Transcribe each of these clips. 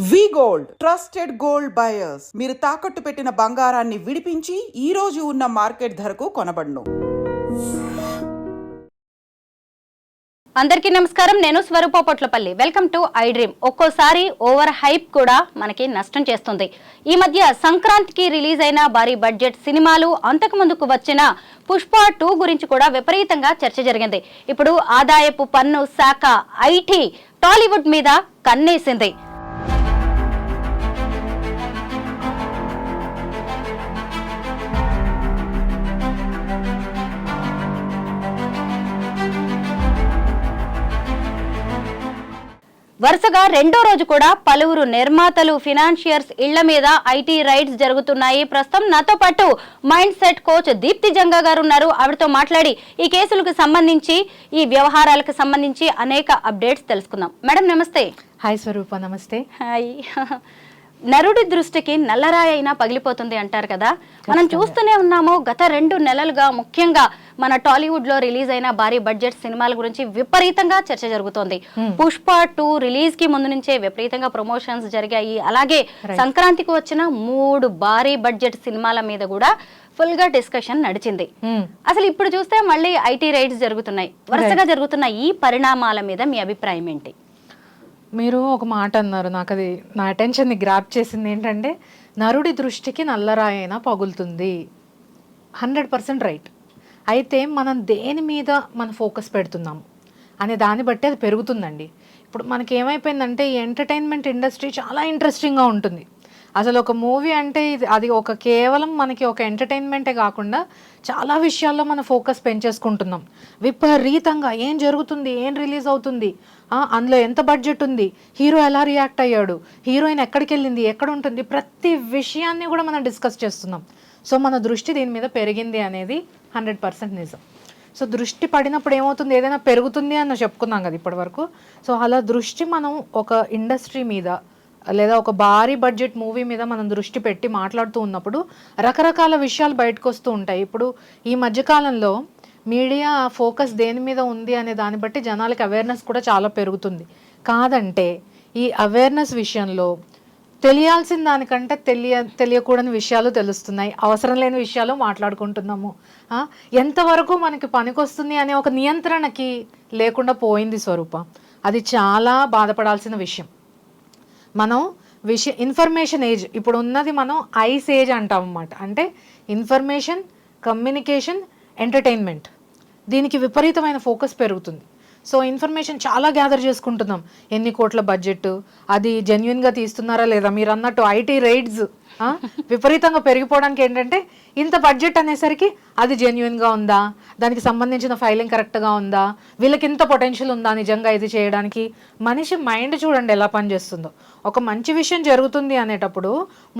వి gold trusted gold buyers మీరు తాకట్టు పెట్టిన బంగారాన్ని విడిపించి ఈ రోజు ఉన్న మార్కెట్ ధరకు కొనబడును. అందరికీ నమస్కారం. నేను Swaroopa Potlapalli. Welcome to iDream. ఒక్కోసారి ఓవర్ హైప్ కూడా మనకి నష్టం చేస్తుంది. ఈ మధ్య సంక్రాంతికి రిలీజ్ అయిన భారీ బడ్జెట్ సినిమాలు, అంతకు ముందుకు వచ్చిన పుష్ప 2 గురించి కూడా విపరీతంగా చర్చ జరిగింది. ఇప్పుడు ఆదాయపు పన్ను శాఖ ఐటీ టాలీవుడ్ మీద కన్నేసింది. వరుసగా రెండో రోజు కూడా పలువురు నిర్మాతలు, ఫినాన్షియర్స్ ఇళ్ల మీద ఐటీ రైడ్స్ జరుగుతున్నాయి. ప్రస్తుతం నాతో పాటు mind set coach Deepti Janga గారు ఉన్నారు. ఆవిడతో మాట్లాడి ఈ కేసులకు సంబంధించి, ఈ వ్యవహారాలకు సంబంధించి అనేక అప్డేట్స్ తెలుసుకుందాం. మేడం నమస్తే. హాయ్ స్వరూప. నమస్తే. హాయ్. నరుడి దృష్టికి నల్లరాయి అయినా పగిలిపోతుంది అంటారు కదా. మనం చూస్తూనే ఉన్నాము గత 2 నెలలుగా. ముఖ్యంగా మన టాలీవుడ్ లో రిలీజ్ అయిన భారీ బడ్జెట్ సినిమాల గురించి విపరీతంగా చర్చ జరుగుతోంది. పుష్ప 2 రిలీజ్ కి ముందు నుంచే విపరీతంగా ప్రమోషన్స్ జరిగాయి. అలాగే సంక్రాంతికి వచ్చిన 3 భారీ బడ్జెట్ సినిమాల మీద కూడా ఫుల్ గా డిస్కషన్ నడిచింది. అసలు ఇప్పుడు చూస్తే మళ్ళీ ఐటీ రైడ్స్ జరుగుతున్నాయి. వరుసగా జరుగుతున్న ఈ పరిణామాల మీద మీ అభిప్రాయం ఏంటి? మీరు ఒక మాట అన్నారు, నాకు అది నా అటెన్షన్ని గ్రాప్ చేసింది. ఏంటంటే నరుడి దృష్టికి నల్లరాయైనా పగులుతుంది. 100% రైట్. అయితే మనం దేని మీద మన ఫోకస్ పెడుతున్నాము అనే దాన్ని బట్టి అది పెరుగుతుందండి. ఇప్పుడు మనకి ఏమైపోయిందంటే ఈ ఎంటర్టైన్మెంట్ ఇండస్ట్రీ చాలా ఇంట్రెస్టింగ్గా ఉంటుంది. అసలు ఒక మూవీ అంటే అది ఒక కేవలం మనకి ఒక ఎంటర్టైన్మెంటే కాకుండా చాలా విషయాల్లో మన ఫోకస్ పెంచేసుకుంటున్నాం. విపరీతంగా ఏం జరుగుతుంది, ఏం రిలీజ్ అవుతుంది, అందులో ఎంత బడ్జెట్ ఉంది, హీరో ఎలా రియాక్ట్ అయ్యాడు, హీరోయిన్ ఎక్కడికి వెళ్ళింది, ఎక్కడ ఉంటుంది, ప్రతి విషయాన్ని కూడా మనం డిస్కస్ చేస్తున్నాం. సో మన దృష్టి దీని మీద పెరిగింది అనేది 100% నిజం. సో దృష్టి పడినప్పుడు ఏమవుతుంది, ఏదైనా పెరుగుతుంది అని చెప్పుకున్నాం కదా ఇప్పటి వరకు. సో అలా దృష్టి మనం ఒక ఇండస్ట్రీ మీద లేదా ఒక భారీ బడ్జెట్ మూవీ మీద మనం దృష్టి పెట్టి మాట్లాడుతూ ఉన్నప్పుడు రకరకాల విషయాలు బయటకు వస్తూ ఉంటాయి. ఇప్పుడు ఈ మధ్యకాలంలో మీడియా ఫోకస్ దేని మీద ఉంది అనే దాన్ని బట్టి జనాలకి అవేర్నెస్ కూడా చాలా పెరుగుతుంది. కాదంటే ఈ అవేర్నెస్ విషయంలో తెలియాల్సిన దానికంటే తెలియకూడని విషయాలు తెలుస్తున్నాయి. అవసరం లేని విషయాలు మాట్లాడుకుంటున్నాము. ఎంతవరకు మనకి పనికొస్తుంది అనే ఒక నియంత్రణకి లేకుండా పోయింది స్వరూప. అది చాలా బాధపడాల్సిన విషయం. మనం ఇన్ఫర్మేషన్ ఏజ్ ఇప్పుడు ఉన్నది, మనం ఐస్ ఏజ్ అంటాం అన్నమాట. అంటే ఇన్ఫర్మేషన్, కమ్యూనికేషన్, ఎంటర్టైన్మెంట్, దీనికి విపరీతమైన ఫోకస్ పెరుగుతుంది. సో ఇన్ఫర్మేషన్ చాలా గ్యాదర్ చేసుకుంటున్నాం. ఎన్ని కోట్ల బడ్జెట్, అది జెన్యున్గా తీస్తున్నారా లేదా, మీరు అన్నట్టు ఐటీ రైడ్స్ విపరీతంగా పెరిగిపోవడానికి ఏంటంటే ఇంత బడ్జెట్ అనేసరికి అది జెన్యున్గా ఉందా, దానికి సంబంధించిన ఫైలింగ్ కరెక్ట్గా ఉందా, వీళ్ళకి ఇంత పొటెన్షియల్ ఉందా నిజంగా ఇది చేయడానికి. మనిషి మైండ్ చూడండి ఎలా పనిచేస్తుందో. ఒక మంచి విషయం జరుగుతుంది అనేటప్పుడు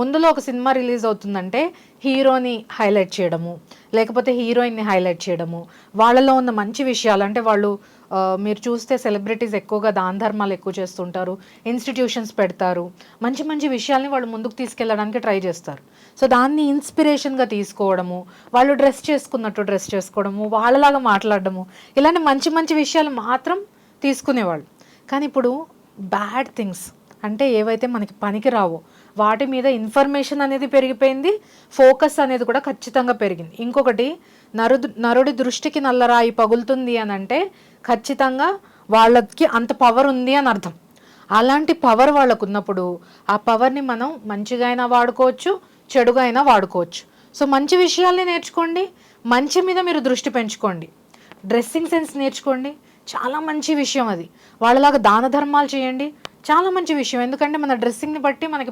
ముందులో ఒక సినిమా రిలీజ్ అవుతుందంటే హీరోని హైలైట్ చేయడము, లేకపోతే హీరోయిన్ని హైలైట్ చేయడము, వాళ్ళలో ఉన్న మంచి విషయాలు. అంటే వాళ్ళు మీరు చూస్తే సెలబ్రిటీస్ ఎక్కువగా దాన ధర్మాలు ఎక్కువ చేస్తుంటారు, ఇన్స్టిట్యూషన్స్ పెడతారు, మంచి మంచి విషయాల్ని వాళ్ళు ముందుకు తీసుకెళ్ళడానికి ట్రై చేస్తారు. సో దాన్ని ఇన్స్పిరేషన్గా తీసుకోవడము, వాళ్ళు డ్రెస్ చేసుకున్నట్టు డ్రెస్ చేసుకోవడము, వాళ్ళలాగా మాట్లాడడము, ఇలాంటి మంచి మంచి విషయాలు మాత్రం తీసుకునేవాళ్ళు. కానీ ఇప్పుడు బ్యాడ్ థింగ్స్ అంటే ఏవైతే మనకి పనికి రావో వాటి మీద ఇన్ఫర్మేషన్ అనేది పెరిగిపోయింది, ఫోకస్ అనేది కూడా ఖచ్చితంగా పెరిగింది. ఇంకొకటి, నరుడి దృష్టికి నల్లరాయి పగులుతుంది అని అంటే ఖచ్చితంగా వాళ్ళకి అంత పవర్ ఉంది అని అర్థం. అలాంటి పవర్ వాళ్ళకు ఉన్నప్పుడు ఆ పవర్ని మనం మంచిగా అయినా వాడుకోవచ్చు, చెడుగా అయినా వాడుకోవచ్చు. సో మంచి విషయాల్ని నేర్చుకోండి, మంచి మీద మీరు దృష్టి పెంచుకోండి. డ్రెస్సింగ్ సెన్స్ నేర్చుకోండి, చాలా మంచి విషయం అది. వాళ్ళలాగా దాన ధర్మాలు చేయండి, చాలా మంచి విషయం. ఎందుకంటే మన డ్రెస్సింగ్ని బట్టి మనకి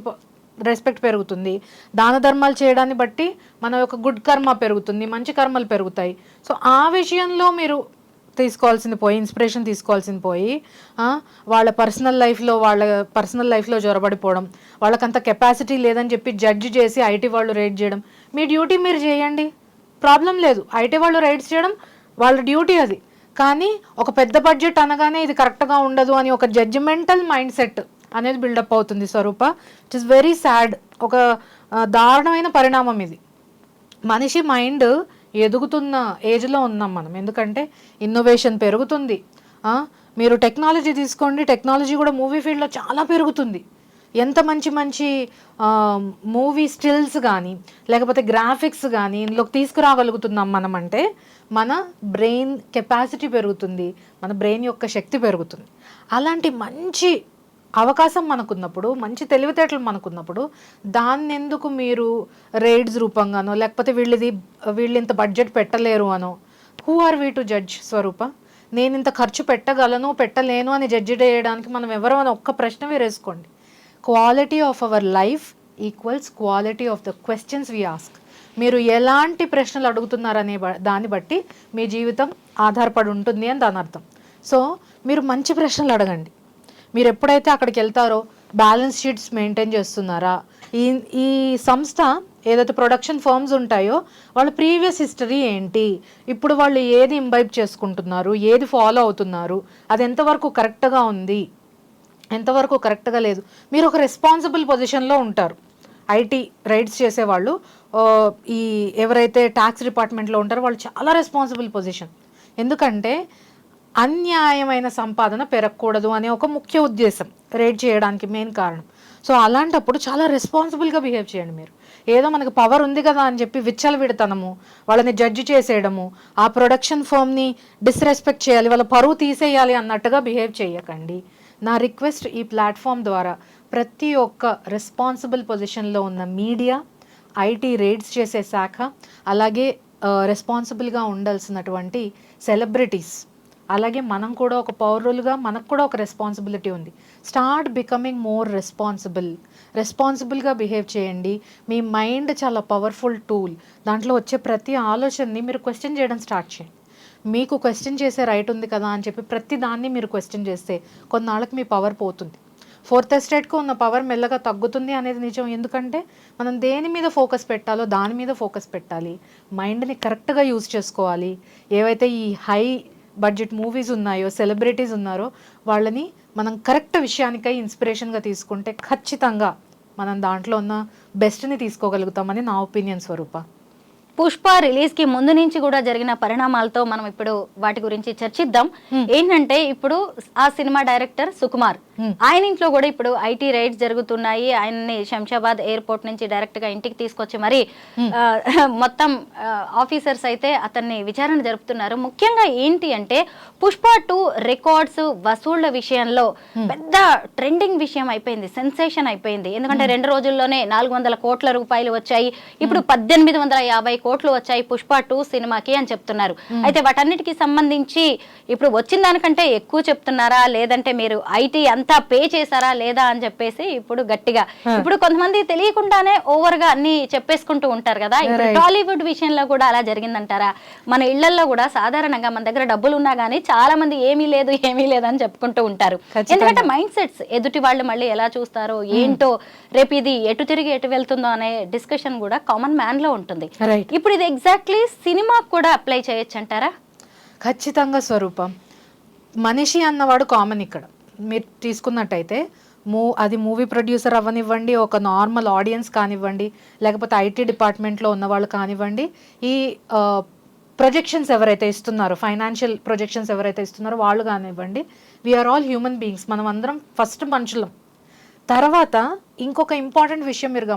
రెస్పెక్ట్ పెరుగుతుంది, దాన ధర్మాలు చేయడాన్ని బట్టి మన యొక్క గుడ్ కర్మ పెరుగుతుంది, మంచి కర్మలు పెరుగుతాయి. సో ఆ విషయంలో మీరు తీసుకోవాల్సింది పోయి, ఇన్స్పిరేషన్ తీసుకోవాల్సింది పోయి వాళ్ళ పర్సనల్ లైఫ్లో జొరబడిపోవడం, వాళ్ళకంత కెపాసిటీ లేదని చెప్పి జడ్జి చేసి ఐటీ వాళ్ళు రైడ్ చేయడం. మీ డ్యూటీ మీరు చేయండి, ప్రాబ్లం లేదు. ఐటీ వాళ్ళు రైడ్స్ చేయడం వాళ్ళ డ్యూటీ అది. కానీ ఒక పెద్ద బడ్జెట్ అనగానే ఇది కరెక్ట్గా ఉండదు అని ఒక జడ్జిమెంటల్ మైండ్ సెట్ అనేది బిల్డప్ అవుతుంది Swaroopa. It is very sad. ఒక దారుణమైన పరిణామం ఇది. మనిషి మైండ్ ఎదుగుతున్న ఏజ్లో ఉన్నాం మనం. ఎందుకంటే ఇన్నోవేషన్ పెరుగుతుంది. మీరు టెక్నాలజీ తీసుకోండి, టెక్నాలజీ కూడా మూవీ ఫీల్డ్లో చాలా పెరుగుతుంది. ఎంత మంచి మంచి మూవీ స్టిల్స్ కానీ లేకపోతే గ్రాఫిక్స్ కానీ ఇందులోకి తీసుకురాగలుగుతున్నాం మనం అంటే మన బ్రెయిన్ కెపాసిటీ పెరుగుతుంది, మన బ్రెయిన్ యొక్క శక్తి పెరుగుతుంది. అలాంటి మంచి అవకాశం మనకున్నప్పుడు, మంచి తెలివితేటలు మనకున్నప్పుడు దాన్ని ఎందుకు మీరు రేట్స్ రూపంగానో లేకపోతే వీళ్ళు ఇంత బడ్జెట్ పెట్టలేరు అనో, who are we to judge Swaroopa? నేను ఇంత ఖర్చు పెట్టగలను పెట్టలేను అని జడ్జి చేయడానికి మనం ఎవరో అని ఒక్క ప్రశ్న వేరేసుకోండి. Quality of our life equals quality of the questions we ask. మీరు ఎలాంటి ప్రశ్నలు అడుగుతున్నారనే దాన్ని బట్టి మీ జీవితం ఆధారపడి ఉంటుంది అని దాని అర్థం. సో మీరు మంచి ప్రశ్నలు అడగండి. మీరు ఎప్పుడైతే అక్కడికి వెళ్తారో బ్యాలెన్స్ షీట్స్ మెయింటైన్ చేస్తున్నారా, ఈ సంస్థ ఏదైతే ప్రొడక్షన్ ఫర్మ్స్ ఉంటాయో వాళ్ళ ప్రీవియస్ హిస్టరీ ఏంటి, ఇప్పుడు వాళ్ళు ఏది ఇంబైబ్ చేసుకుంటున్నారు, ఏది ఫాలో అవుతున్నారు, అది ఎంతవరకు కరెక్ట్గా ఉంది, ఎంతవరకు కరెక్ట్గా లేదు. మీరు ఒక రెస్పాన్సిబుల్ పొజిషన్లో ఉంటారు. ఐటీ రైడ్స్ చేసేవాళ్ళు, ఈ ఎవరైతే ట్యాక్స్ డిపార్ట్మెంట్లో ఉంటారో వాళ్ళు చాలా రెస్పాన్సిబుల్ పొజిషన్. ఎందుకంటే అన్యాయమైన సంపాదన పెరగకూడదు అనే ఒక ముఖ్య ఉద్దేశం రైడ్ చేయడానికి మెయిన్ కారణం. సో అలాంటప్పుడు చాలా రెస్పాన్సిబుల్గా బిహేవ్ చేయండి. మీరు ఏదో మనకు పవర్ ఉంది కదా అని చెప్పి విచ్చలవిడతనము, వాళ్ళని జడ్జి చేసేయడము, ఆ ప్రొడక్షన్ ఫర్మ్ని డిస్రెస్పెక్ట్ చేయాలి, వాళ్ళ పరువు తీసేయాలి అన్నట్టుగా బిహేవ్ చేయకండి. నా రిక్వెస్ట్ ఈ ప్లాట్ఫామ్ ద్వారా ప్రతి ఒక్క రెస్పాన్సిబుల్ పొజిషన్లో ఉన్న మీడియా, ఐటీ రేడ్స్ చేసే శాఖ, అలాగే రెస్పాన్సిబుల్గా ఉండాల్సినటువంటి సెలబ్రిటీస్, అలాగే మనం కూడా ఒక పౌరులుగా మనకు కూడా ఒక రెస్పాన్సిబిలిటీ ఉంది. స్టార్ట్ బికమింగ్ మోర్ రెస్పాన్సిబుల్గా బిహేవ్ చేయండి. మీ మైండ్ చాలా పవర్ఫుల్ టూల్. దాంట్లో వచ్చే ప్రతి ఆలోచనని మీరు క్వశ్చన్ చేయడం స్టార్ట్ చేయండి. మీకు క్వశ్చన్ చేసే రైట్ ఉంది కదా అని చెప్పి ప్రతి దాన్ని మీరు క్వశ్చన్ చేస్తే కొన్నాళ్ళకి మీ పవర్ పోతుంది. ఫోర్త్ ఎస్టేట్కు ఉన్న పవర్ మెల్లగా తగ్గుతుంది అనేది నిజం. ఎందుకంటే మనం దేని మీద ఫోకస్ పెట్టాలో దాని మీద ఫోకస్ పెట్టాలి. మైండ్ని కరెక్ట్గా యూజ్ చేసుకోవాలి. ఏవైతే ఈ హై బడ్జెట్ మూవీస్ ఉన్నాయో, సెలబ్రిటీస్ ఉన్నారో వాళ్ళని మనం కరెక్ట్ విషయానికై ఇన్స్పిరేషన్గా తీసుకుంటే ఖచ్చితంగా మనం దాంట్లో ఉన్న బెస్ట్ని తీసుకోగలుగుతామని నా ఒపీనియన్ స్వరూప. పుష్ప రిలీజ్ కి ముందు నుంచి కూడా జరిగిన పరిణామాలతో మనం ఇప్పుడు వాటి గురించి చర్చిద్దాం. ఏంటంటే ఇప్పుడు ఆ సినిమా డైరెక్టర్ సుకుమార్, ఆయన ఇంట్లో కూడా ఇప్పుడు ఐటీ రైడ్స్ జరుగుతున్నాయి. ఆయన్ని శంషాబాద్ ఎయిర్పోర్ట్ నుంచి డైరెక్ట్ గా ఇంటికి తీసుకొచ్చి మరి మొత్తం ఆఫీసర్స్ అయితే అతన్ని విచారణ జరుపుతున్నారు. ముఖ్యంగా ఏంటి అంటే పుష్ప 2 రికార్డ్స్ వసూళ్ల విషయంలో పెద్ద ట్రెండింగ్ విషయం అయిపోయింది, సెన్సేషన్ అయిపోయింది. ఎందుకంటే 2 రోజుల్లోనే 400 కోట్ల రూపాయలు వచ్చాయి. ఇప్పుడు 1850 కోట్లు వచ్చాయి పుష్ప 2 సినిమాకి అని చెప్తున్నారు. అయితే వాటన్నిటికీ సంబంధించి ఇప్పుడు వచ్చిన దానికంటే ఎక్కువ చెప్తున్నారా, లేదంటే మీరు ఐటీ అంతా పే చేశారా లేదా అని చెప్పేసి ఇప్పుడు గట్టిగా, ఇప్పుడు కొంతమంది తెలియకుండానే ఓవర్ గా అన్ని చెప్పేసుకుంటూ ఉంటారు కదా. ఇప్పుడు టాలీవుడ్ విషయంలో కూడా అలా జరిగిందంటారా? మన ఇళ్లలో కూడా సాధారణంగా మన దగ్గర డబ్బులు ఉన్నా గానీ చాలా మంది ఏమీ లేదు అని చెప్పుకుంటూ ఉంటారు. ఎందుకంటే మైండ్ సెట్స్ ఎదుటి వాళ్ళు మళ్ళీ ఎలా చూస్తారో ఏంటో, రేపు ఇది ఎటు తిరిగి ఎటు వెళ్తుందో అనే డిస్కషన్ కూడా కామన్ మ్యాన్ లో ఉంటుంది. ఇప్పుడు ఇది ఎగ్జాక్ట్లీ సినిమాకి కూడా అప్లై చేయొచ్చు అంటారా? ఖచ్చితంగా స్వరూపం. మనిషి అన్నవాడు కామన్. ఇక్కడ మీరు తీసుకున్నట్టయితే అది మూవీ ప్రొడ్యూసర్ అవ్వనివ్వండి, ఒక నార్మల్ ఆడియన్స్ కానివ్వండి, లేకపోతే ఐటీ డిపార్ట్మెంట్లో ఉన్నవాళ్ళు కానివ్వండి, ఈ ప్రొజెక్షన్స్ ఎవరైతే ఇస్తున్నారో, ఫైనాన్షియల్ ప్రొజెక్షన్స్ ఎవరైతే ఇస్తున్నారో వాళ్ళు కానివ్వండి, వీఆర్ ఆల్ హ్యూమన్ బీయింగ్స్. మనం అందరం ఫస్ట్ మనుషులం. తర్వాత ఇంకొక ఇంపార్టెంట్ విషయం మీరు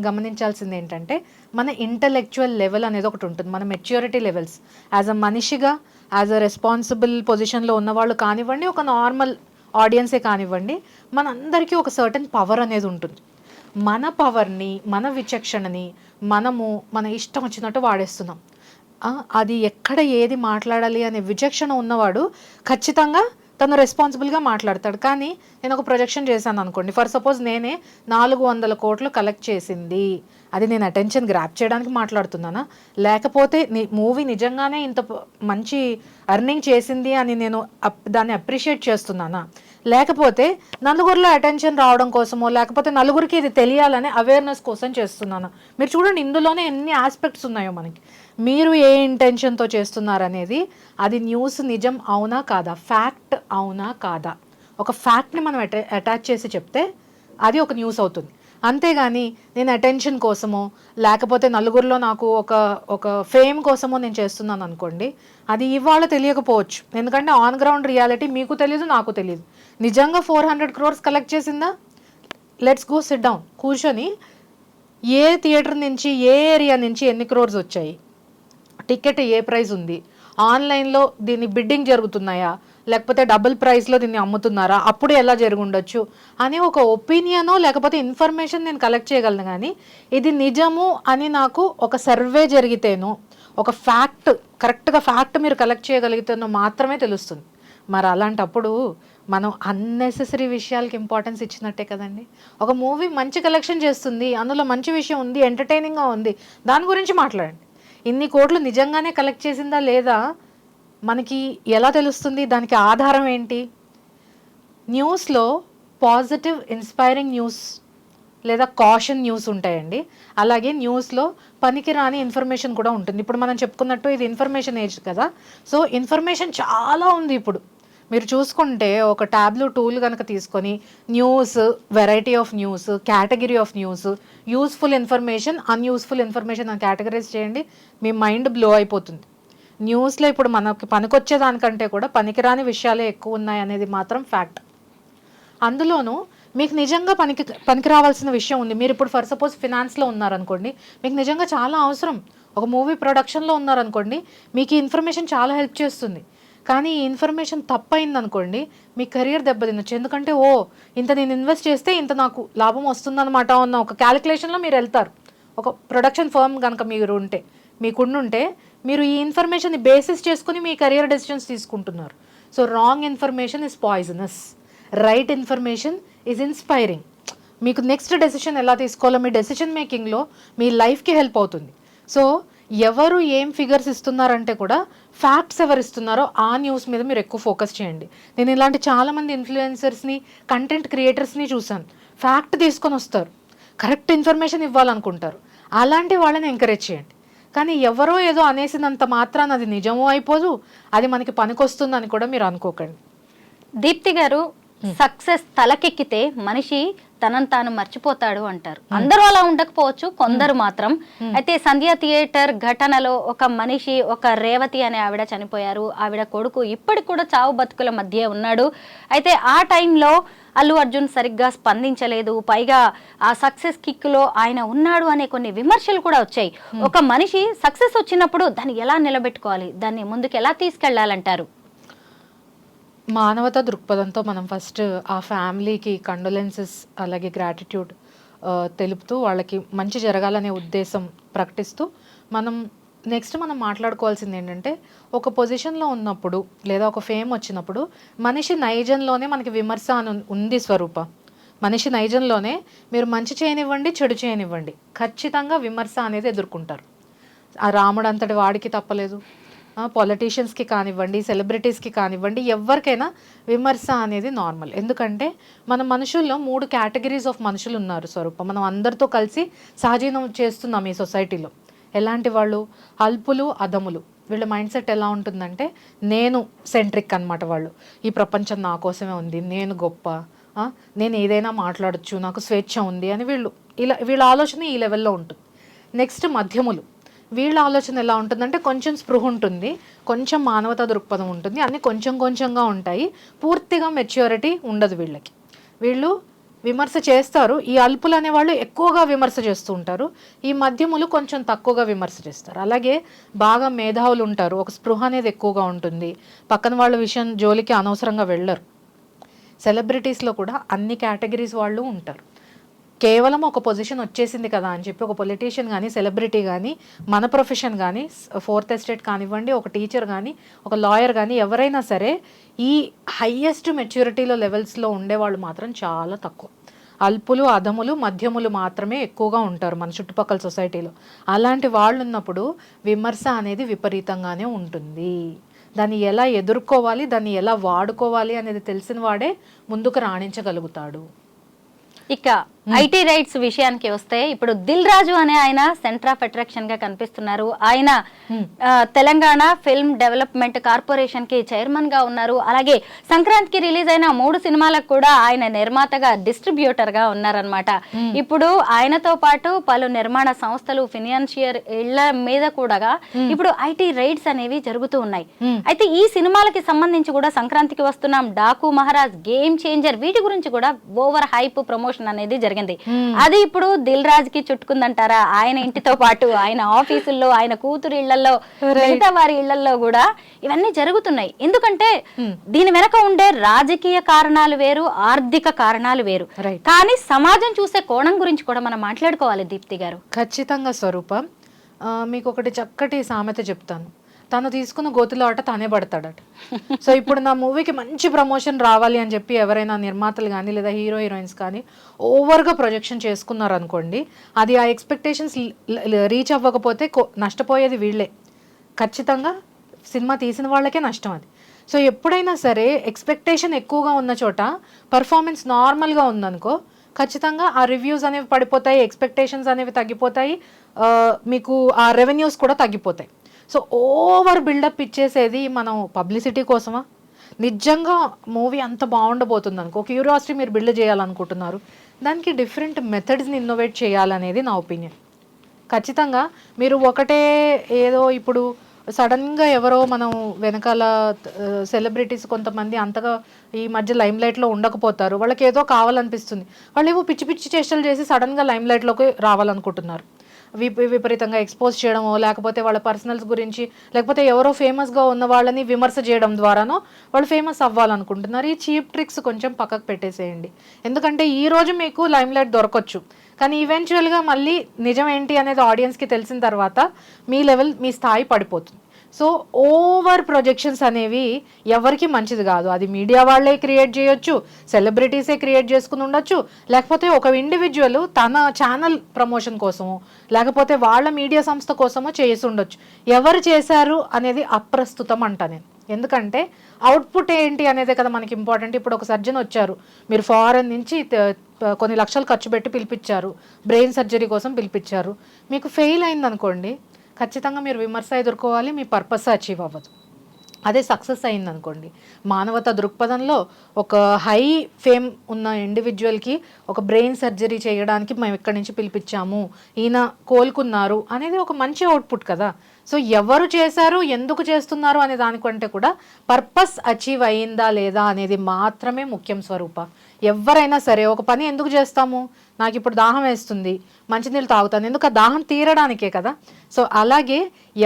గమనించాల్సింది ఏంటంటే మన ఇంటలెక్చువల్ లెవెల్ అనేది ఒకటి ఉంటుంది. మన మెచ్యూరిటీ లెవెల్స్ యాజ్ అ మనిషిగా, యాజ్ అ రెస్పాన్సిబుల్ పొజిషన్లో ఉన్నవాళ్ళు కానివ్వండి, ఒక నార్మల్ ఆడియన్సే కానివ్వండి, మనందరికీ ఒక సర్టన్ పవర్ అనేది ఉంటుంది. మన పవర్ని, మన విచక్షణని మనము మన ఇష్టం వచ్చినట్టు వాడేస్తున్నాం. అది ఎక్కడ ఏది మాట్లాడాలి అనే విచక్షణ ఉన్నవాడు ఖచ్చితంగా తను రెస్పాన్సిబుల్గా మాట్లాడతాడు. కానీ నేను ఒక ప్రొజెక్షన్ చేశాను అనుకోండి, ఫర్ సపోజ్ నేనే 400 కోట్లు కలెక్ట్ చేసింది, అది నేను అటెన్షన్ గ్రాప్ చేయడానికి మాట్లాడుతున్నానా, లేకపోతే మూవీ నిజంగానే ఇంత మంచి అర్నింగ్ చేసింది అని నేను దాన్ని అప్రిషియేట్ చేస్తున్నానా, లేకపోతే నలుగురిలో అటెన్షన్ రావడం కోసమో, లేకపోతే నలుగురికి ఇది తెలియాలనే అవేర్నెస్ కోసం చేస్తున్నానా? మీరు చూడండి, ఇందులోనే ఎన్ని ఆస్పెక్ట్స్ ఉన్నాయో మనకి. మీరు ఏ ఇంటెన్షన్తో చేస్తున్నారనేది, అది న్యూస్ నిజం అవునా కాదా, ఫ్యాక్ట్ అవునా కాదా, ఒక ఫ్యాక్ట్ని మనం అటాచ్ చేసి చెప్తే అది ఒక న్యూస్ అవుతుంది. అంతేగాని నేను అటెన్షన్ కోసమో, లేకపోతే నలుగురిలో నాకు ఒక ఫేమ్ కోసమో నేను చేస్తున్నాను అనుకోండి, అది ఇవాళ తెలియకపోవచ్చు. ఎందుకంటే ఆన్ గ్రౌండ్ రియాలిటీ మీకు తెలియదు, నాకు తెలియదు. నిజంగా 400 crores కలెక్ట్ చేసిందా లెట్స్ గో సిట్ డౌన్, కూర్చొని ఏ థియేటర్ నుంచి ఏ ఏరియా నుంచి ఎన్ని క్రోర్స్ వచ్చాయి, టికెట్ ఏ ప్రైస్ ఉంది, ఆన్లైన్లో దీన్ని బిడ్డింగ్ జరుగుతున్నాయా, లేకపోతే డబుల్ ప్రైస్లో దీన్ని అమ్ముతున్నారా, అప్పుడు ఎలా జరుగుండొచ్చు అని ఒక ఒపీనియనో లేకపోతే ఇన్ఫర్మేషన్ నేను కలెక్ట్ చేయగలను. కానీ ఇది నిజము అని నాకు ఒక సర్వే జరిగితేనో, ఒక ఫ్యాక్ట్, కరెక్ట్గా ఫ్యాక్ట్ మీరు కలెక్ట్ చేయగలిగితేనో మాత్రమే తెలుస్తుంది. మరి అలాంటప్పుడు మనం అన్నెసెసరీ విషయాలకి ఇంపార్టెన్స్ ఇచ్చినట్టే కదండి. ఒక మూవీ మంచి కలెక్షన్ చేస్తుంది, అందులో మంచి విషయం ఉంది, ఎంటర్టైనింగ్గా ఉంది, దాని గురించి మాట్లాడండి. ఇన్ని కోట్లు నిజంగానే కలెక్ట్ చేసిందా లేదా మనకి ఎలా తెలుస్తుంది? దానికి ఆధారం ఏంటి? న్యూస్లో పాజిటివ్ ఇన్స్పైరింగ్ న్యూస్ లేదా కాషన్ న్యూస్ ఉంటాయండి. అలాగే న్యూస్లో పనికిరాని ఇన్ఫర్మేషన్ కూడా ఉంటుంది. ఇప్పుడు మనం చెప్పుకున్నట్టు ఇది ఇన్ఫర్మేషన్ ఏజ్ కదా, సో ఇన్ఫర్మేషన్ చాలా ఉంది. ఇప్పుడు మీరు చూసుకుంటే ఒక ట్యాబ్లో టూల్ కనుక తీసుకొని news, variety of news, category of news, useful information, unuseful information అని కేటగరైజ్ చేయండి, మీ మైండ్ బ్లో అయిపోతుంది. న్యూస్లో ఇప్పుడు మనకి పనికొచ్చేదానికంటే కూడా పనికిరాని విషయాలే ఎక్కువ ఉన్నాయి అనేది మాత్రం ఫ్యాక్ట్. అందులోనూ మీకు నిజంగా పనికి రావాల్సిన విషయం ఉంది. మీరు ఇప్పుడు ఫర్ సపోజ్ ఫినాన్స్లో ఉన్నారనుకోండి, మీకు నిజంగా చాలా అవసరం. ఒక మూవీ ప్రొడక్షన్లో ఉన్నారనుకోండి, మీకు ఈ ఇన్ఫర్మేషన్ చాలా హెల్ప్ చేస్తుంది. కానీ ఈ ఇన్ఫర్మేషన్ తప్పైందనుకోండి, మీ కెరియర్ దెబ్బతినొచ్చు. ఎందుకంటే ఇంత నేను ఇన్వెస్ట్ చేస్తే ఇంత నాకు లాభం వస్తుందన్నమాట అన్న ఒక క్యాలిక్యులేషన్లో మీరు వెళ్తారు. ఒక ప్రొడక్షన్ ఫర్మ్ కనుక మీకుండుంటే మీరు ఈ ఇన్ఫర్మేషన్ని బేసిస్ చేసుకుని మీ కెరియర్ డెసిషన్స్ తీసుకుంటున్నారు. So wrong information is poisonous, right information is inspiring. మీకు నెక్స్ట్ డెసిషన్ ఎలా తీసుకోవాలో మీ డెసిషన్ మేకింగ్లో మీ లైఫ్కి హెల్ప్ అవుతుంది. సో ఎవరు ఏం ఫిగర్స్ ఇస్తున్నారంటే కూడా ఫ్యాక్ట్స్ ఎవరు ఇస్తున్నారో ఆ న్యూస్ మీద మీరు ఎక్కువ ఫోకస్ చేయండి. నేను ఇలాంటి చాలామంది ఇన్ఫ్లుయెన్సర్స్ని, కంటెంట్ క్రియేటర్స్ని చూసాను. ఫ్యాక్ట్ తీసుకొని వస్తారు, కరెక్ట్ ఇన్ఫర్మేషన్ ఇవ్వాలనుకుంటారు. అలాంటి వాళ్ళని ఎంకరేజ్ చేయండి. కానీ ఎవరో ఏదో అనేసినంత మాత్రాన అది నిజమో అయిపోదు, అది మనకి పనికొస్తుందని కూడా మీరు అనుకోకండి. దీప్తి గారు, సక్సెస్ తలకెక్కితే మనిషి తనను తాను మర్చిపోతాడు అంటారు. అందరూ అలా ఉండకపోవచ్చు, కొందరు మాత్రం. అయితే సంధ్య థియేటర్ ఘటనలో ఒక మనిషి, ఒక రేవతి అనే ఆవిడ చనిపోయారు. ఆవిడ కొడుకు ఇప్పటికి కూడా చావు బతుకుల మధ్య ఉన్నాడు. అయితే ఆ టైంలో అల్లు అర్జున్ సరిగ్గా స్పందించలేదు, పైగా ఆ సక్సెస్ కిక్ లో ఆయన ఉన్నాడు అనే కొన్ని విమర్శలు కూడా వచ్చాయి. ఒక మనిషి సక్సెస్ వచ్చినప్పుడు దాన్ని ఎలా నిలబెట్టుకోవాలి, దాన్ని ముందుకు ఎలా తీసుకెళ్లాలంటారు? మానవతా దృక్పథంతో మనం ఫస్ట్ ఆ ఫ్యామిలీకి కండోలెన్సెస్, అలాగే గ్రాటిట్యూడ్ తెలుపుతూ వాళ్ళకి మంచి జరగాలనే ఉద్దేశం ప్రకటిస్తూ మనం మాట్లాడుకోవాల్సింది ఏంటంటే, ఒక పొజిషన్లో ఉన్నప్పుడు లేదా ఒక ఫేమ్ వచ్చినప్పుడు మనిషి నైజంలోనే మనకి విమర్శ అని ఉంది స్వరూప. మనిషి నైజంలోనే మీరు మంచి చేయనివ్వండి, చెడు చేయనివ్వండి, ఖచ్చితంగా విమర్శ అనేది ఎదుర్కొంటారు. ఆ రాముడు అంతటి వాడికి తప్పలేదు, పొలిటీషియన్స్కి కానివ్వండి, సెలబ్రిటీస్కి కానివ్వండి, ఎవరికైనా విమర్శ అనేది నార్మల్. ఎందుకంటే మన మనుషుల్లో 3 కేటగిరీస్ ఆఫ్ మనుషులు ఉన్నారు స్వరూప. మనం అందరితో కలిసి సహజీవనం చేస్తున్నాం ఈ సొసైటీలో. ఎలాంటి వాళ్ళు? అల్పులు, అధములు. వీళ్ళ మైండ్ సెట్ ఎలా ఉంటుందంటే నేను సెంట్రిక్ అనమాట. వాళ్ళు ఈ ప్రపంచం నా కోసమే ఉంది, నేను గొప్ప, నేను ఏదైనా మాట్లాడచ్చు, నాకు స్వేచ్ఛ ఉంది అని వీళ్ళ ఆలోచన ఈ లెవెల్లో ఉంటుంది. నెక్స్ట్ మధ్యములు. వీళ్ళ ఆలోచన ఎలా ఉంటుందంటే కొంచెం స్పృహ ఉంటుంది, కొంచెం మానవతా దృక్పథం ఉంటుంది, అన్నీ కొంచెం కొంచెంగా ఉంటాయి, పూర్తిగా మెచ్యూరిటీ ఉండదు వీళ్ళకి. వీళ్ళు విమర్శ చేస్తారు. ఈ అల్పులు అనేవాళ్ళు ఎక్కువగా విమర్శ చేస్తూ ఉంటారు, ఈ మధ్యములు కొంచెం తక్కువగా విమర్శ చేస్తారు. అలాగే బాగా మేధావులు ఉంటారు, ఒక స్పృహ అనేది ఎక్కువగా ఉంటుంది, పక్కన వాళ్ళ విషయం జోలికి అనవసరంగా వెళ్ళరు. సెలబ్రిటీస్లో కూడా అన్ని కేటగిరీస్ వాళ్ళు ఉంటారు. కేవలం ఒక పొజిషన్ వచ్చేసింది కదా అని చెప్పి ఒక పొలిటీషియన్ కానీ, సెలబ్రిటీ కానీ, మన ప్రొఫెషన్ కానీ, 4th ఎస్టేట్ కానివ్వండి, ఒక టీచర్ కానీ, ఒక లాయర్ కానీ, ఎవరైనా సరే ఈ హయ్యెస్ట్ మెచ్యూరిటీలో లెవెల్స్లో ఉండేవాళ్ళు మాత్రం చాలా తక్కువ. అల్పులు, అధములు, మధ్యములు మాత్రమే ఎక్కువగా ఉంటారు మన చుట్టుపక్కల సొసైటీలో. అలాంటి వాళ్ళు ఉన్నప్పుడు విమర్శ అనేది విపరీతంగానే ఉంటుంది. దాన్ని ఎలా ఎదుర్కోవాలి, దాన్ని ఎలా వాడుకోవాలి అనేది తెలిసిన వాడే ముందుకు రాణించగలుగుతాడు. ఇక ఐటీ రైట్స్ విషయానికి వస్తే, ఇప్పుడు దిల్ రాజు అనే ఆయన సెంటర్ ఆఫ్ అట్రాక్షన్ గా కనిపిస్తున్నారు. ఆయన తెలంగాణ ఫిల్మ్ డెవలప్మెంట్ కార్పొరేషన్ కి చైర్మన్ గా ఉన్నారు. అలాగే సంక్రాంతికి రిలీజ్ అయిన 3 సినిమాలకు కూడా ఆయన నిర్మాతగా, డిస్ట్రిబ్యూటర్ గా ఉన్నారనమాట. ఇప్పుడు ఆయనతో పాటు పలు నిర్మాణ సంస్థలు, ఫినాన్షియర్ ఇళ్ల మీద కూడా ఇప్పుడు ఐటీ రైట్స్ అనేవి జరుగుతూ ఉన్నాయి. అయితే ఈ సినిమాలకి సంబంధించి కూడా సంక్రాంతికి వస్తున్నాం, డాకు మహారాజ్, గేమ్ చేంజర్, వీటి గురించి కూడా ఓవర్ హైప్ ప్రమోషన్ అనేది జరిగింది. జరిగింది. అది ఇప్పుడు దిల్ రాజ్ కి చుట్టుకుందంటారా? ఆయన ఇంటితో పాటు ఆయన ఆఫీసుల్లో, ఆయన కూతురు ఇళ్లలో, మిగతా వారి ఇళ్లలో కూడా ఇవన్నీ జరుగుతున్నాయి. ఎందుకంటే దీని వెనక ఉండే రాజకీయ కారణాలు వేరు, ఆర్థిక కారణాలు వేరు. కానీ సమాజం చూసే కోణం గురించి కూడా మనం మాట్లాడుకోవాలి దీప్తి గారు. ఖచ్చితంగా స్వరూప. మీకు ఒకటి చక్కటి సామెత చెప్తాను. తను తీసుకున్న గోతిలో ఆట తానే పడతాడట. సో ఇప్పుడు నా మూవీకి మంచి ప్రమోషన్ రావాలి అని చెప్పి ఎవరైనా నిర్మాతలు కానీ లేదా హీరో హీరోయిన్స్ కానీ ఓవర్గా ప్రొజెక్షన్ చేసుకున్నారు అనుకోండి, అది ఆ ఎక్స్పెక్టేషన్స్ రీచ్ అవ్వకపోతే నష్టపోయేది వీళ్ళే. ఖచ్చితంగా సినిమా తీసిన వాళ్ళకే నష్టం అది. సో ఎప్పుడైనా సరే ఎక్స్పెక్టేషన్ ఎక్కువగా ఉన్న చోట పర్ఫార్మెన్స్ నార్మల్గా ఉందనుకో, ఖచ్చితంగా ఆ రివ్యూస్ అనేవి పడిపోతాయి, ఎక్స్పెక్టేషన్స్ అనేవి తగ్గిపోతాయి, మీకు ఆ రెవెన్యూస్ కూడా తగ్గిపోతాయి. సో ఓవర్ బిల్డప్ ఇచ్చేసేది మనం పబ్లిసిటీ కోసమా? నిజంగా మూవీ అంత బాగుండబోతుంది అనుకో, క్యూరియాసిటీ మీరు బిల్డ్ చేయాలనుకుంటున్నారు, దానికి డిఫరెంట్ మెథడ్స్ని ఇన్నోవేట్ చేయాలనేది నా ఒపీనియన్. ఖచ్చితంగా మీరు ఒకటే ఏదో ఇప్పుడు సడన్గా ఎవరో మనం వెనకాల సెలబ్రిటీస్ కొంతమంది అంతగా ఈ మధ్య లైమ్ లైట్లో ఉండకపోతారు, వాళ్ళకి ఏదో కావాలనిపిస్తుంది, వాళ్ళు ఏవో పిచ్చి పిచ్చి చేష్టలు చేసి సడన్గా లైమ్ లైట్లోకి రావాలనుకుంటున్నారు. విపరీతంగా ఎక్స్పోజ్ చేయడమో, లేకపోతే వాళ్ళ పర్సనల్స్ గురించి, లేకపోతే ఎవరో ఫేమస్గా ఉన్న వాళ్ళని విమర్శ చేయడం ద్వారానో వాళ్ళు ఫేమస్ అవ్వాలనుకుంటున్నారు. ఈ చీప్ ట్రిక్స్ కొంచెం పక్కకు పెట్టేసేయండి. ఎందుకంటే ఈ రోజు మీకు లైమ్ లైట్ దొరకచ్చు, కానీ ఈవెన్చువల్గా మళ్ళీ నిజం ఏంటి అనేది ఆడియన్స్కి తెలిసిన తర్వాత మీ లెవెల్, మీ స్థాయి పడిపోతుంది. సో ఓవర్ ప్రొజెక్షన్స్ అనేవి ఎవరికి మంచిది కాదు. అది మీడియా వాళ్ళే క్రియేట్ చేయొచ్చు, సెలబ్రిటీసే క్రియేట్ చేసుకుని ఉండొచ్చు, లేకపోతే ఒక ఇండివిజువల్ తన ఛానల్ ప్రమోషన్ కోసమో లేకపోతే వాళ్ళ మీడియా సంస్థ కోసమో చేసి ఉండొచ్చు. ఎవరు చేశారు అనేది అప్రస్తుతం అంట నేను. ఎందుకంటే అవుట్పుట్ ఏంటి అనేదే కదా మనకి ఇంపార్టెంట్. ఇప్పుడు ఒక సర్జన్ వచ్చారు, మీరు ఫారెన్ నుంచి కొన్ని లక్షలు ఖర్చు పెట్టి పిలిపించారు, బ్రెయిన్ సర్జరీ కోసం పిలిపించారు, మీకు ఫెయిల్ అయింది అనుకోండి, ఖచ్చితంగా మీరు విమర్శ ఎదుర్కోవాలి, మీ పర్పస్ అచీవ్ అవ్వదు. అదే సక్సెస్ అయింది అనుకోండి, మానవతా దృక్పథంలో ఒక హై ఫేమ్ ఉన్న ఇండివిజువల్కి ఒక బ్రెయిన్ సర్జరీ చేయడానికి మేము ఇక్కడి నుంచి పిలిపించాము, ఈయన కోలుకున్నారు అనేది ఒక మంచి అవుట్పుట్ కదా. సో ఎవరు చేశారు, ఎందుకు చేస్తున్నారు అనే దానికంటే కూడా పర్పస్ అచీవ్ అయ్యిందా లేదా అనేది మాత్రమే ముఖ్యం స్వరూప. ఎవరైనా సరే ఒక పని ఎందుకు చేస్తాము, నాకు ఇప్పుడు దాహం వేస్తుంది, మంచినీళ్ళు తాగుతాను, ఎందుకు? ఆ దాహం తీరడానికే కదా. సో అలాగే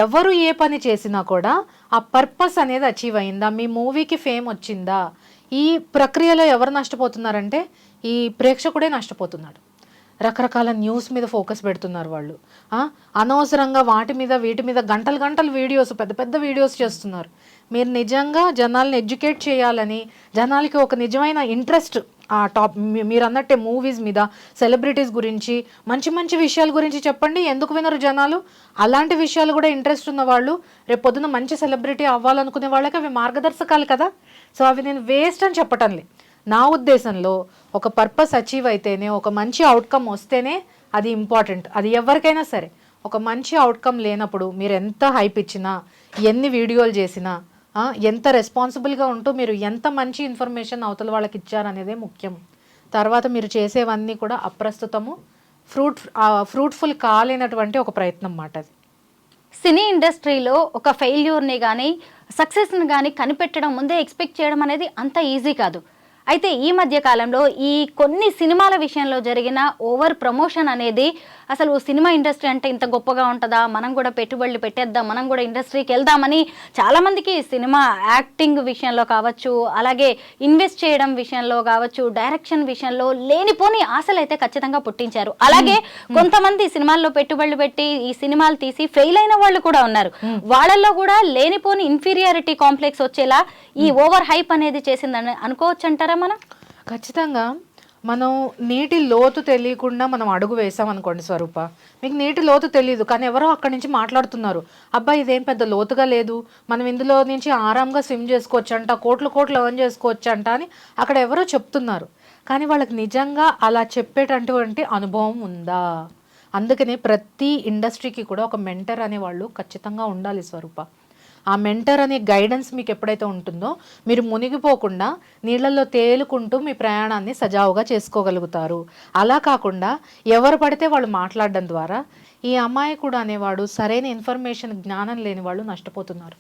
ఎవరు ఏ పని చేసినా కూడా ఆ పర్పస్ అనేది అచీవ్ అయిందా, మీ మూవీకి ఫేమ్ వచ్చిందా. ఈ ప్రక్రియలో ఎవరు నష్టపోతున్నారంటే ఈ ప్రేక్షకుడే నష్టపోతున్నాడు. రకరకాల న్యూస్ మీద ఫోకస్ పెడుతున్నారు వాళ్ళు, అనవసరంగా వాటి మీద వీటి మీద గంటలు గంటలు వీడియోస్, పెద్ద పెద్ద వీడియోస్ చేస్తున్నారు. మీరు నిజంగా జనాల్ని ఎడ్యుకేట్ చేయాలని, జనాలకి ఒక నిజమైన ఇంట్రెస్ట్ ఆ మీరు అన్నట్టే మూవీస్ మీద, సెలబ్రిటీస్ గురించి, మంచి మంచి విషయాల గురించి చెప్పండి. ఎందుకు వినరు జనాలు? అలాంటి విషయాలు కూడా ఇంట్రెస్ట్ ఉన్న వాళ్ళు రేపు పొద్దున మంచి సెలబ్రిటీ అవ్వాలనుకునే వాళ్ళకి అవి మార్గదర్శకాలు కదా. సో అవి నేను వేస్ట్ అని చెప్పటం లేదు. నా ఉద్దేశంలో ఒక పర్పస్ అచీవ్ అయితేనే, ఒక మంచి అవుట్కమ్ వస్తేనే అది ఇంపార్టెంట్. అది ఎవరికైనా సరే ఒక మంచి అవుట్కమ్ లేనప్పుడు మీరు ఎంత హైప్ ఇచ్చినా, ఎన్ని వీడియోలు చేసినా, ఎంత రెస్పాన్సిబుల్గా ఉంటూ మీరు ఎంత మంచి ఇన్ఫర్మేషన్ అవతల వాళ్ళకి ఇచ్చారనేదే ముఖ్యం. తర్వాత మీరు చేసేవన్నీ కూడా అప్రస్తుతము, ఫ్రూట్ఫుల్ కాలేనటువంటి ఒక ప్రయత్నం మాట అది. సినీ ఇండస్ట్రీలో ఒక ఫెయిల్యూర్ని కానీ సక్సెస్ని కానీ కనిపెట్టడం, ముందే ఎక్స్పెక్ట్ చేయడం అనేది అంత ఈజీ కాదు. అయితే ఈ మధ్య కాలంలో ఈ కొన్ని సినిమాల విషయంలో జరిగిన ఓవర్ ప్రమోషన్ అనేది, అసలు సినిమా ఇండస్ట్రీ అంటే ఇంత గొప్పగా ఉంటుందా, మనం కూడా పెట్టుబడులు పెట్టేద్దాం, మనం కూడా ఇండస్ట్రీకి వెళ్దామని చాలామందికి సినిమా యాక్టింగ్ విషయంలో కావచ్చు, అలాగే ఇన్వెస్ట్ చేయడం విషయంలో కావచ్చు, డైరెక్షన్ విషయంలో లేనిపోని ఆశలు అయితే ఖచ్చితంగా పుట్టించారు. అలాగే కొంతమంది సినిమాల్లో పెట్టుబడులు పెట్టి ఈ సినిమాలు తీసి ఫెయిల్ అయిన వాళ్ళు కూడా ఉన్నారు. వాళ్ళల్లో కూడా లేనిపోని ఇన్ఫీరియారిటీ కాంప్లెక్స్ వచ్చేలా ఈ ఓవర్ హైప్ అనేది చేసిందని అనుకోవచ్చు అంటారా? మనం ఖచ్చితంగా మనం నీటి లోతు తెలియకుండా మనం అడుగు వేసాం అనుకోండి స్వరూప, మీకు నీటి లోతు తెలియదు కానీ ఎవరో అక్కడి నుంచి మాట్లాడుతున్నారు, అబ్బాయి ఇదేం పెద్ద లోతుగా లేదు, మనం ఇందులో నుంచి ఆరాంగా స్విమ్ చేసుకోవచ్చు అంట, కోట్లు కోట్లు ఎర్న్ చేసుకోవచ్చు అంట అని అక్కడ ఎవరో చెప్తున్నారు. కానీ వాళ్ళకి నిజంగా అలా చెప్పేటటువంటి అనుభవం ఉందా? అందుకనే ప్రతి ఇండస్ట్రీకి కూడా ఒక మెంటర్ అనే వాళ్ళు ఖచ్చితంగా ఉండాలి స్వరూప. ఆ మెంటర్ అనే గైడెన్స్ మీకు ఎప్పుడైతే ఉంటుందో మీరు మునిగిపోకుండా నీళ్ళల్లో తేలుకుంటూ మీ ప్రయాణాన్ని సజావుగా చేసుకోగలుగుతారు. అలా కాకుండా ఎవరు పడితే వాళ్ళు మాట్లాడడం ద్వారా ఈ అమాయకుడు అనేవాడు, సరైన ఇన్ఫర్మేషన్ జ్ఞానం లేని వాళ్ళు నష్టపోతున్నారు.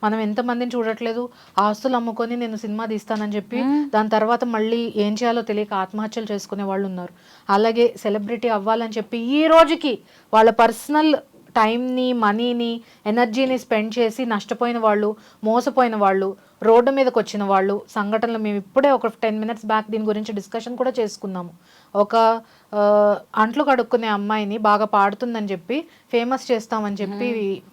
మనం ఎంతమందిని చూడట్లేదు, ఆస్తులు అమ్ముకొని నేను సినిమా తీస్తానని చెప్పి దాని తర్వాత మళ్ళీ ఏం చేయాలో తెలియక ఆత్మహత్యలు చేసుకునే వాళ్ళు ఉన్నారు. అలాగే సెలబ్రిటీ అవ్వాలని చెప్పి ఈ రోజుకి వాళ్ళ పర్సనల్ టైంని, మనీని, ఎనర్జీని స్పెండ్ చేసి నష్టపోయిన వాళ్ళు, మోసపోయిన వాళ్ళు, రోడ్డు మీదకి వచ్చిన వాళ్ళు సంఘటనలు మేము ఇప్పుడే ఒక 10 minutes బ్యాక్ దీని గురించి డిస్కషన్ కూడా చేసుకున్నాము. ఒక అంట్లు కడుక్కునే అమ్మాయిని బాగా పాడుతుందని చెప్పి ఫేమస్ చేస్తామని చెప్పి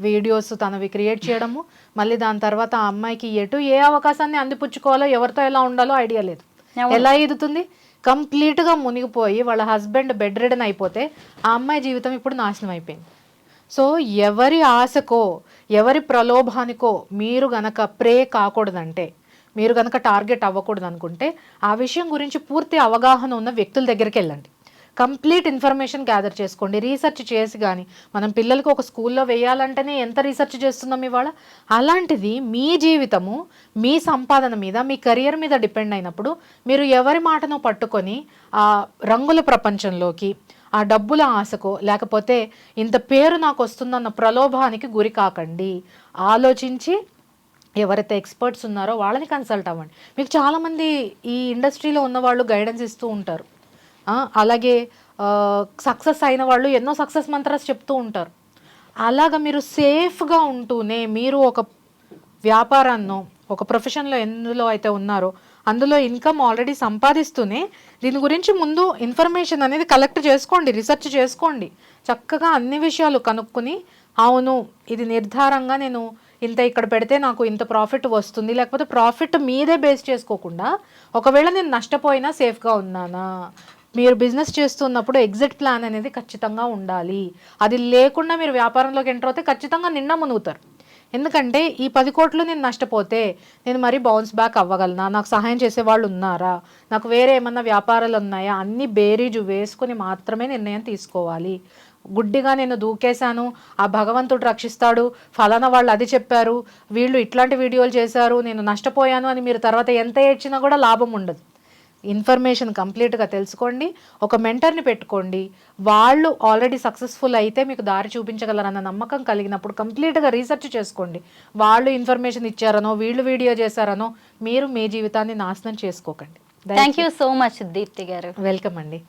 వీడియోస్ తనవి క్రియేట్ చేయడము, మళ్ళీ దాని తర్వాత ఆ అమ్మాయికి ఏ అవకాశాన్ని అందిపుచ్చుకోవాలో, ఎవరితో ఎలా ఉండాలో ఐడియా లేదు. ఎలా ఎదుగుతుంది? కంప్లీట్గా మునిగిపోయి వాళ్ళ హస్బెండ్ బెడ్ రిడన్ అయిపోతే ఆ అమ్మాయి జీవితం ఇప్పుడు నాశనం అయిపోయింది. సో ఎవరి ఆశకో, ఎవరి ప్రలోభానికో మీరు గనక ప్రే కాకూడదంటే, మీరు గనక టార్గెట్ అవ్వకూడదు అనుకుంటే ఆ విషయం గురించి పూర్తి అవగాహన ఉన్న వ్యక్తుల దగ్గరికి వెళ్ళండి. కంప్లీట్ ఇన్ఫర్మేషన్ గ్యాదర్ చేసుకోండి, రీసెర్చ్ చేసి. కానీ మనం పిల్లలకు ఒక స్కూల్లో వేయాలంటేనే ఎంత రీసెర్చ్ చేస్తున్నాం ఇవాళ. అలాంటిది మీ జీవితము, మీ సంపాదన మీద, మీ కెరియర్ మీద డిపెండ్ అయినప్పుడు మీరు ఎవరి మాటను పట్టుకొని ఆ రంగుల ప్రపంచంలోకి, ఆ డబ్బుల ఆశకో, లేకపోతే ఇంత పేరు నాకు వస్తుందన్న ప్రలోభానికి గురి కాకండి. ఆలోచించి ఎవరైతే ఎక్స్పర్ట్స్ ఉన్నారో వాళ్ళని కన్సల్ట్ అవ్వండి. మీకు చాలామంది ఈ ఇండస్ట్రీలో ఉన్న వాళ్ళు గైడెన్స్ ఇస్తూ ఉంటారు. అలాగే సక్సెస్ అయిన వాళ్ళు ఎన్నో సక్సెస్ మంత్రాస్ చెప్తూ ఉంటారు. అలాగా మీరు సేఫ్గా ఉంటూనే, మీరు ఒక వ్యాపారాన్నో, ఒక ప్రొఫెషన్లో ఎందులో అయితే ఉన్నారో అందులో ఇన్కమ్ ఆల్రెడీ సంపాదిస్తూనే దీని గురించి ముందు ఇన్ఫర్మేషన్ అనేది కలెక్ట్ చేసుకోండి, రీసెర్చ్ చేసుకోండి. చక్కగా అన్ని విషయాలు కనుక్కొని, అవును ఇది నిర్ధారంగా నేను ఇంత ఇక్కడ పెడితే నాకు ఇంత ప్రాఫిట్ వస్తుంది, లేకపోతే ప్రాఫిట్ మీదే బేస్ చేసుకోకుండా ఒకవేళ నేను నష్టపోయినా సేఫ్గా ఉన్నానా. మీరు బిజినెస్ చేస్తున్నప్పుడు ఎగ్జిట్ ప్లాన్ అనేది ఖచ్చితంగా ఉండాలి. అది లేకుండా మీరు వ్యాపారంలోకి ఎంటర్ అవుతే ఖచ్చితంగా నిండా మునుగుతారు. ఎందుకంటే ఈ 10 కోట్లు నేను నష్టపోతే నేను మరీ బౌన్స్ బ్యాక్ అవ్వగలనా, నాకు సహాయం చేసే వాళ్ళు ఉన్నారా, నాకు వేరే ఏమన్నా వ్యాపారాలు ఉన్నాయా, అన్ని బేరీజు వేసుకుని మాత్రమే నిర్ణయం తీసుకోవాలి. గుడ్డిగా నేను దూకేశాను, ఆ భగవంతుడు రక్షిస్తాడు, ఫలానా వాళ్ళు అది చెప్పారు, వీళ్ళు ఇట్లాంటి వీడియోలు చేశారు, నేను నష్టపోయాను అని మీరు తర్వాత ఎంత ఏడ్చినా కూడా లాభం ఉండదు. ఇన్ఫర్మేషన్ కంప్లీట్గా తెలుసుకోండి, ఒక మెంటర్ని పెట్టుకోండి. వాళ్ళు ఆల్రెడీ సక్సెస్ఫుల్ అయితే మీకు దారి చూపించగలరన్న నమ్మకం కలిగినప్పుడు కంప్లీట్గా రీసెర్చ్ చేసుకోండి. వాళ్ళు ఇన్ఫర్మేషన్ ఇచ్చారనో, వీళ్ళు వీడియో చేశారనో మీరు మీ జీవితాన్ని నాశనం చేసుకోకండి. Thank you so much Deepti గారు. వెల్కమ్ అండి.